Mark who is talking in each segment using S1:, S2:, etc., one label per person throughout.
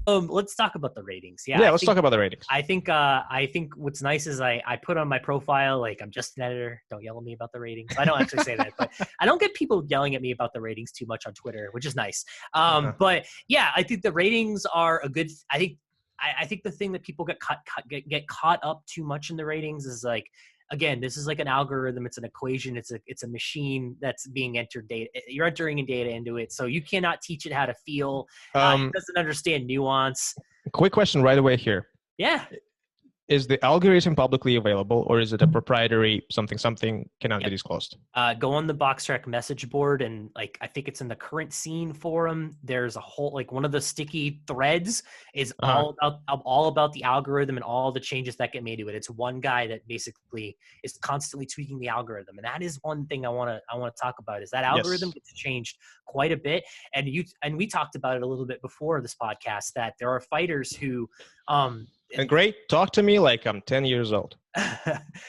S1: Let's talk about the ratings. Yeah,
S2: Yeah, let's talk about the ratings.
S1: I think what's nice is I put on my profile, like, I'm just an editor. Don't yell at me about the ratings. I don't actually say that, but I don't get people yelling at me about the ratings too much on Twitter, which is nice. But yeah, I think the ratings are a good. I think the thing that people get caught up too much in the ratings is, like, again, this is like an algorithm. It's an equation. It's a machine that's being entered data. You're entering in data into it, so you cannot teach it how to feel. It doesn't understand nuance.
S2: Quick question right away here.
S1: Yeah.
S2: Is the algorithm publicly available, or is it a proprietary something cannot be disclosed?
S1: Go on the Boxrec message board, and, like, I think it's in the current scene forum. There's a whole, like, one of the sticky threads is all about the algorithm and all the changes that get made to it. It's one guy that basically is constantly tweaking the algorithm, and that is one thing I want to talk about. Is that algorithm gets changed quite a bit, and we talked about it a little bit before this podcast, that there are fighters who
S2: and great, talk to me like I'm 10 years old.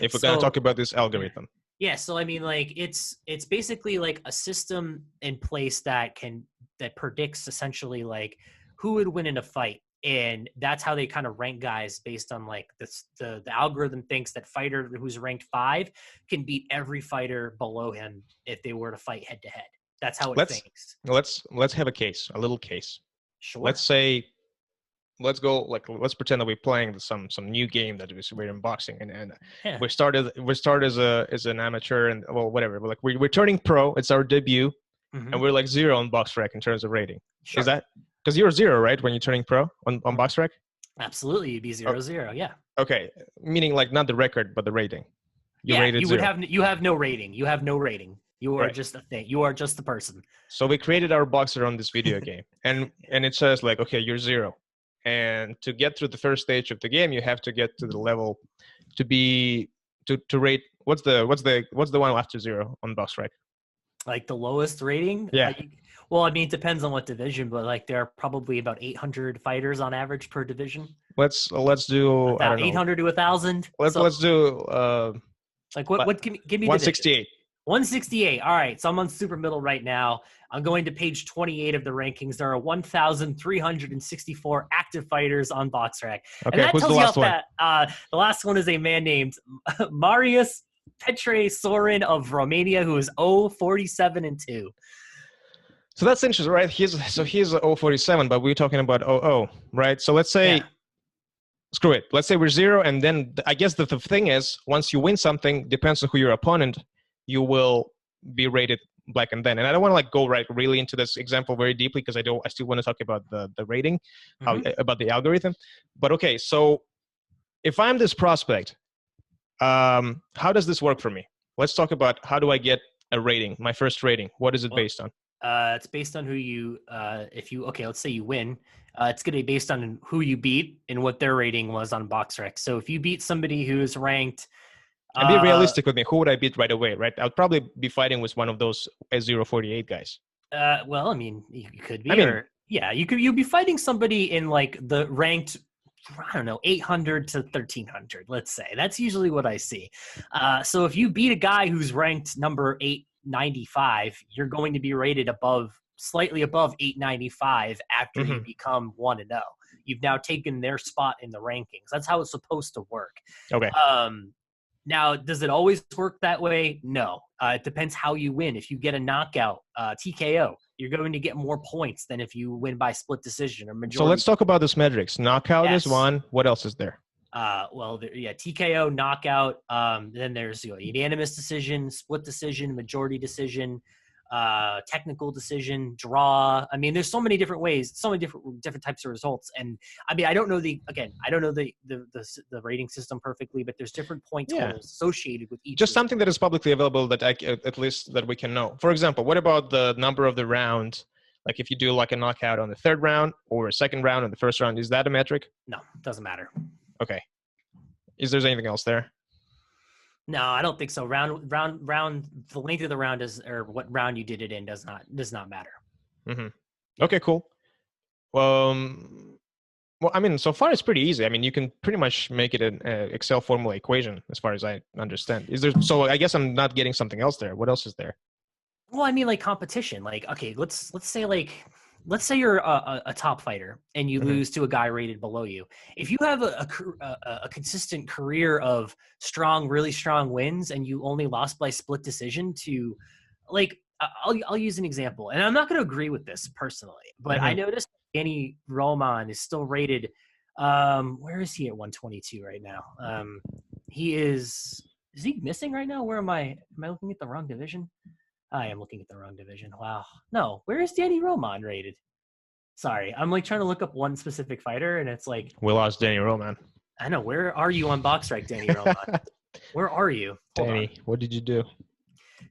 S2: If we're going to talk about this algorithm.
S1: Yeah, so I mean, like, it's basically like a system in place that predicts essentially, like, who would win in a fight, and that's how they kind of rank guys based on, like, the algorithm thinks that fighter who's ranked 5 can beat every fighter below him if they were to fight head to head. That's how it thinks.
S2: Let's have a little case. Sure. Let's go, like, let's pretend that we're playing some new game that we're unboxing, and we start as an amateur, and, well, whatever. We're like, we're turning pro. It's our debut, and we're like 0 on Boxrec in terms of rating. Sure. Is that because you're 0, right, when you're turning pro on Boxrec?
S1: Absolutely, you'd be 0-0. Yeah.
S2: Okay, meaning, like, not the record but the rating.
S1: You have no rating. You have no rating. You are just a thing. You are just the person.
S2: So we created our boxer on this video game, and it says, like, okay, you're 0. And to get through the first stage of the game, you have to get to the level to rate. What's the one after 0 on Boxrec?
S1: Like the lowest rating?
S2: Yeah.
S1: Well, I mean, it depends on what division, but, like, there are probably about 800 fighters on average per division.
S2: Let's do
S1: 800 to 1,000.
S2: Let's do
S1: like what? Give me
S2: 168.
S1: 168. All right. So I'm on super middle right now. I'm going to page 28 of the rankings. There are 1,364 active fighters on Boxrec.
S2: Okay, and that who's the last one?
S1: The last one is a man named Marius Petre Sorin of Romania, who is 0-47-2.
S2: So that's interesting, right? He's 0-47, but we're talking about 0-0, right? So let's say, screw it. Let's say we're 0, and then I guess the thing is, once you win something, depends on who your opponent, you will be rated black and then. And I don't want to, like, go really into this example very deeply, because I still want to talk about the rating, about the algorithm. But okay, so if I'm this prospect, how does this work for me? Let's talk about, how do I get a rating, my first rating? What is it based on?
S1: It's based on who you, let's say you win. It's going to be based on who you beat and what their rating was on Boxrec. So if you beat somebody who's ranked,
S2: and be realistic with me. Who would I beat right away, right? I'd probably be fighting with one of those 0-48 guys.
S1: Well, I mean, you could be. You'd be fighting somebody in, like, the ranked, I don't know, 800 to 1,300, let's say. That's usually what I see. So if you beat a guy who's ranked number 895, you're going to be rated slightly above 895 after you become 1-0. You've now taken their spot in the rankings. That's how it's supposed to work.
S2: Okay.
S1: Now, does it always work that way? No. It depends how you win. If you get a knockout, TKO, you're going to get more points than if you win by split decision or majority.
S2: So let's talk about this metrics. Knockout is one. What else is there?
S1: TKO, knockout. Then there's unanimous decision, split decision, majority decision, technical decision, draw. I mean, there's so many different ways, so many different types of results. And I mean, I don't know the rating system perfectly, but there's different point totals associated with each.
S2: Just something that is publicly available that at least that we can know. For example, what about the number of the round? Like, if you do, like, a knockout on the 3rd round or a 2nd round on the 1st round, is that a metric?
S1: No, it doesn't matter.
S2: Okay. Is there anything else there?
S1: No, I don't think so. Round. The length of the round or what round you did it in does not matter.
S2: Mm-hmm. Okay, cool. Well, I mean, so far it's pretty easy. I mean, you can pretty much make it an Excel formula equation, as far as I understand. So I guess I'm not getting something else there. What else is there?
S1: Well, I mean, like, competition. Like, okay, let's say, like, let's say you're a top fighter and you lose to a guy rated below you. If you have a consistent career of really strong wins and you only lost by split decision to, like, I'll use an example, and I'm not going to agree with this personally, but I noticed Danny Roman is still rated. Where is he at 122 right now? He is he missing right now? Where am I? Am I looking at the wrong division? I am looking at the wrong division. Wow. No, where is Danny Roman rated? Sorry, I'm like trying to look up one specific fighter, and it's like
S2: we lost Danny Roman.
S1: I know. Where are you on Boxrec, Danny Roman? Where are you?
S2: Danny, what did you do?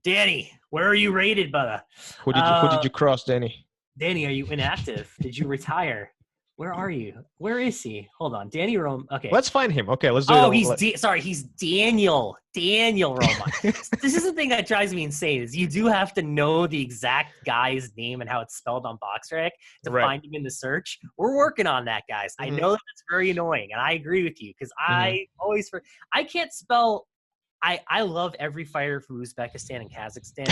S1: Danny, where are you rated, brother?
S2: Who did you cross, Danny?
S1: Danny, are you inactive? Did you retire? Where are you? Where is he? Hold on. Danny Roman. Okay.
S2: Let's find him. Okay, let's do
S1: it. Sorry, he's Daniel. Daniel Roman. This is the thing that drives me insane is you do have to know the exact guy's name and how it's spelled on Boxrec to find him in the search. We're working on that, guys. I know that's very annoying, and I agree with you because I can't spell. I love every fighter from Uzbekistan and Kazakhstan.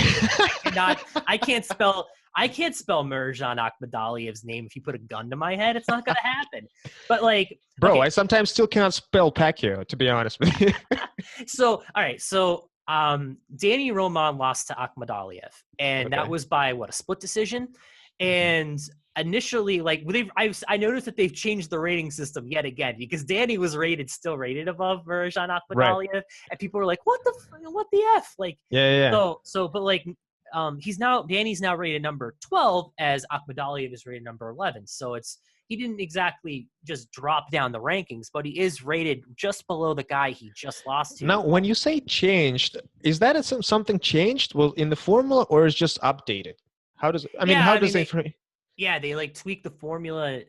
S1: I can't spell Mirjan Akhmadaliyev's name. If you put a gun to my head, it's not going to happen. But like,
S2: bro, okay. I sometimes still cannot spell Pacquiao, to be honest with you.
S1: So, all right. So, Danny Roman lost to Akhmadaliyev, and that was by a split decision. And initially, like I noticed that they've changed the rating system yet again because Danny was still rated above Mirjan Akhmadaliev, and people were like, "What the f?" Like, but like, Danny's now rated number 12 as Akhmadaliev is rated number 11. So he didn't exactly just drop down the rankings, but he is rated just below the guy he just lost to.
S2: Now, when you say changed, is that something changed? Well, in the formula, or is just updated? How does they like tweak the formula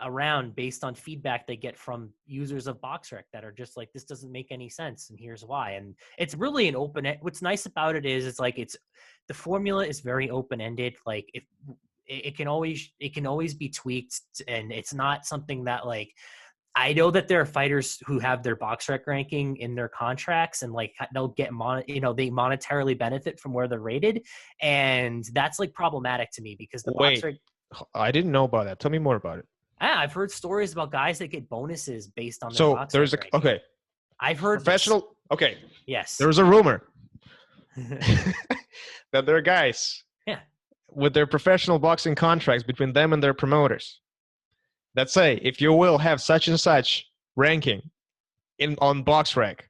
S2: around based on feedback they get from users of Boxrec that are just like, this doesn't make any sense, and here's why. And it's really an what's nice about it is the formula is very open-ended. Like if it can always be tweaked, and it's not something that like, I know that there are fighters who have their Boxrec ranking in their contracts, and like they'll get they monetarily benefit from where they're rated, and that's like problematic to me because Boxrec. I didn't know about that. Tell me more about it.
S1: I've heard stories about guys that get bonuses based on their Boxrec ranking.
S2: Okay.
S1: I've heard
S2: professional. Okay.
S1: Yes.
S2: There was a rumor that there are guys.
S1: Yeah.
S2: With their professional boxing contracts between them and their promoters that say, if you will have such and such ranking on Boxrec,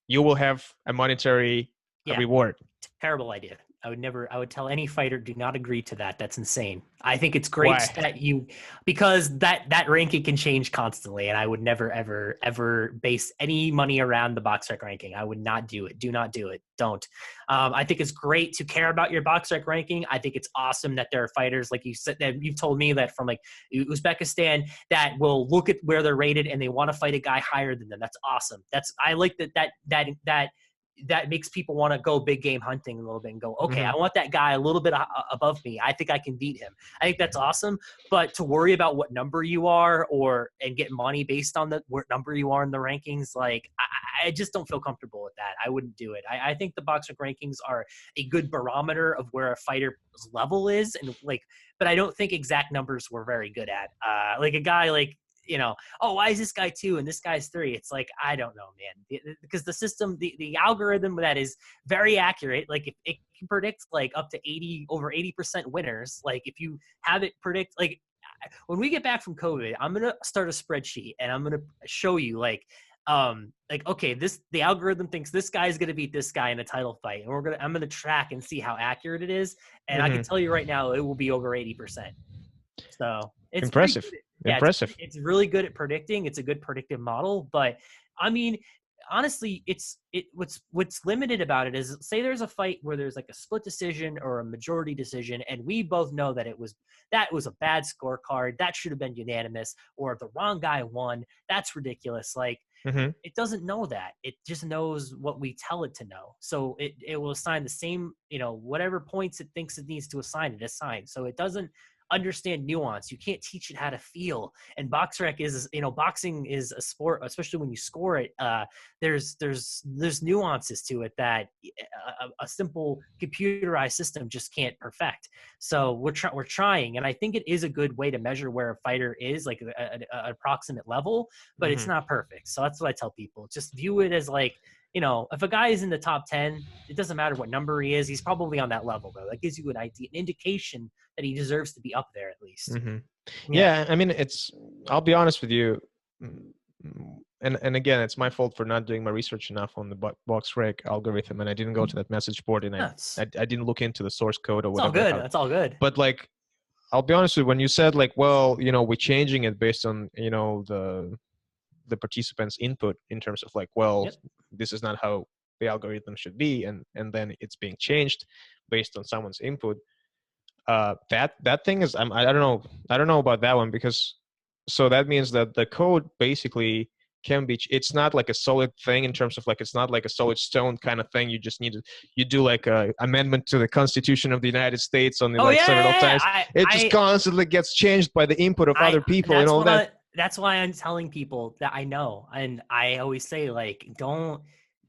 S2: you will have a monetary reward.
S1: Terrible idea. I would tell any fighter, do not agree to that. That's insane. I think it's great because that ranking can change constantly, and I would never, ever base any money around the Boxrec ranking. I would not do it. Do not do it. Don't. I think it's great to care about your Boxrec ranking. I think it's awesome that there are fighters, like you said, that you've told me that from like Uzbekistan that will look at where they're rated and they want to fight a guy higher than them. That's awesome. I like that makes people want to go big game hunting a little bit and go, okay, I want that guy a little bit above me. I think I can beat him. I think that's awesome. But to worry about what number you are and get money based on what number you are in the rankings, like I just don't feel comfortable with that. I wouldn't do it. I think the Boxrec rankings are a good barometer of where a fighter's level is, and like, but I don't think exact numbers we're very good at. Like a guy like, why is this guy 2 and this guy's 3? It's like, I don't know, man, because the system, the algorithm that is very accurate, like if it can predict like up to over 80% winners, like if you have it predict, like when we get back from COVID, I'm going to start a spreadsheet and I'm going to show you like, okay, the algorithm thinks this guy is going to beat this guy in a title fight, and I'm going to track and see how accurate it is. And I can tell you right now, it will be over 80%. So it's
S2: impressive. Impressive.
S1: It's really good at predicting. It's a good predictive model, but I mean, honestly, what's limited about it is, say there's a fight where there's like a split decision or a majority decision, and we both know that that was a bad scorecard, that should have been unanimous, or the wrong guy won. That's ridiculous. Like it doesn't know that. It just knows what we tell it to know. So it will assign the same, whatever points it thinks it needs to assign, it assigns. So it doesn't understand nuance. You can't teach it how to feel. And Boxrec is, boxing is a sport, especially when you score it. There's nuances to it that a simple computerized system just can't perfect. So we're trying, and I think it is a good way to measure where a fighter is, like an approximate level, but it's not perfect. So that's what I tell people. Just view it as like, if a guy is in the top 10, it doesn't matter what number he is. He's probably on that level, though. That gives you an idea, an indication that he deserves to be up there at least.
S2: Yeah, I mean, I'll be honest with you. And again, it's my fault for not doing my research enough on the Boxrec algorithm, and I didn't go to that message board, and I didn't look into the source code or whatever.
S1: It's all good. That's all good.
S2: But like, I'll be honest with you, when you said like, well, we're changing it based on, the participants' input in terms of like, well, this is not how the algorithm should be, and then it's being changed based on someone's input. That thing is, I don't know about that one, because so that means that the code basically can be, it's not like a solid thing in terms of like, it's not like a solid stone kind of thing. You just you do like a amendment to the Constitution of the United States on the several times. It just constantly gets changed by the input of other people and all that.
S1: That's why I'm telling people that I know. And I always say, like, don't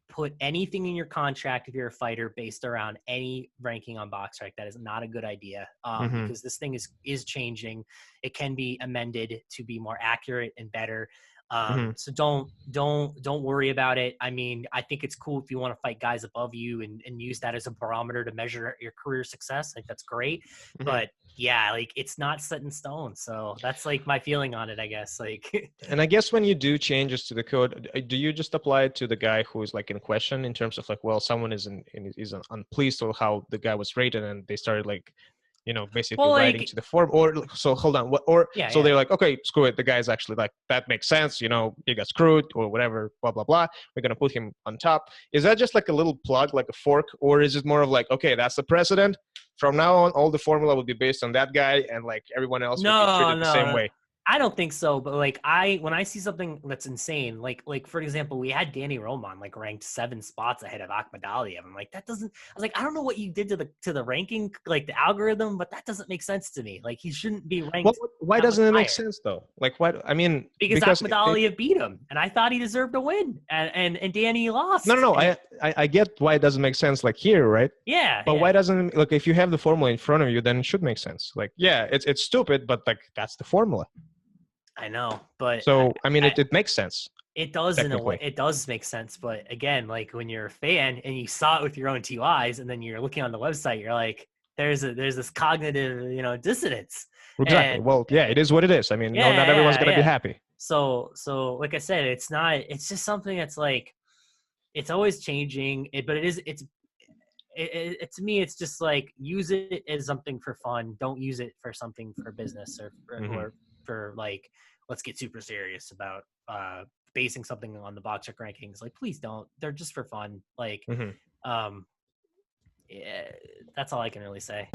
S1: put anything in your contract if you're a fighter based around any ranking on Boxrec. That is not a good idea, because this thing is changing. It can be amended to be more accurate and better. So don't worry about it. I mean, I think it's cool if you want to fight guys above you and use that as a barometer to measure your career success. Like, that's great. But yeah, like, it's not set in stone. So that's like my feeling on it, I guess. Like,
S2: and I guess when you do changes to the code, do you just apply it to the guy who is like in question, in terms of like, well, someone is unpleased with how the guy was rated, and they started like, basically writing to the form, or so hold on, they're like, okay, screw it, the guy's actually like, that makes sense, he got screwed or whatever, blah blah blah, we're gonna put him on top. Is that just like a little plug, like a fork, or is it more of like, okay, that's the precedent, from now on all the formula will be based on that guy, and like everyone else will be treated the same way?
S1: I don't think so, but like, when I see something that's insane, like for example, we had Danny Roman like ranked 7 spots ahead of Akhmadaliev. I'm like, that doesn't. I was like, I don't know what you did to the ranking, like the algorithm, but that doesn't make sense to me. Like, he shouldn't be ranked.
S2: Well, why doesn't it make sense though? Like, why? I mean,
S1: because Akhmadaliev beat him, and I thought he deserved to win, and Danny lost.
S2: No. I get why it doesn't make sense, like here, right?
S1: Yeah.
S2: But why doesn't, like, if you have the formula in front of you, then it should make sense. Like, yeah, it's stupid, but like, that's the formula.
S1: I know, but
S2: so I mean, it makes sense.
S1: It does in a way. It does make sense, but again, like, when you're a fan and you saw it with your own 2 eyes, and then you're looking on the website, you're like, there's this cognitive, dissonance.
S2: Exactly. Well, yeah, it is what it is. I mean, not everyone's gonna be happy.
S1: So like I said, it's just something that's like, it's always changing. But to me, it's just like, use it as something for fun. Don't use it for something for business or for like, let's get super serious about basing something on the Boxrec rankings. Like, please don't. They're just for fun. Like, yeah, that's all I can really say.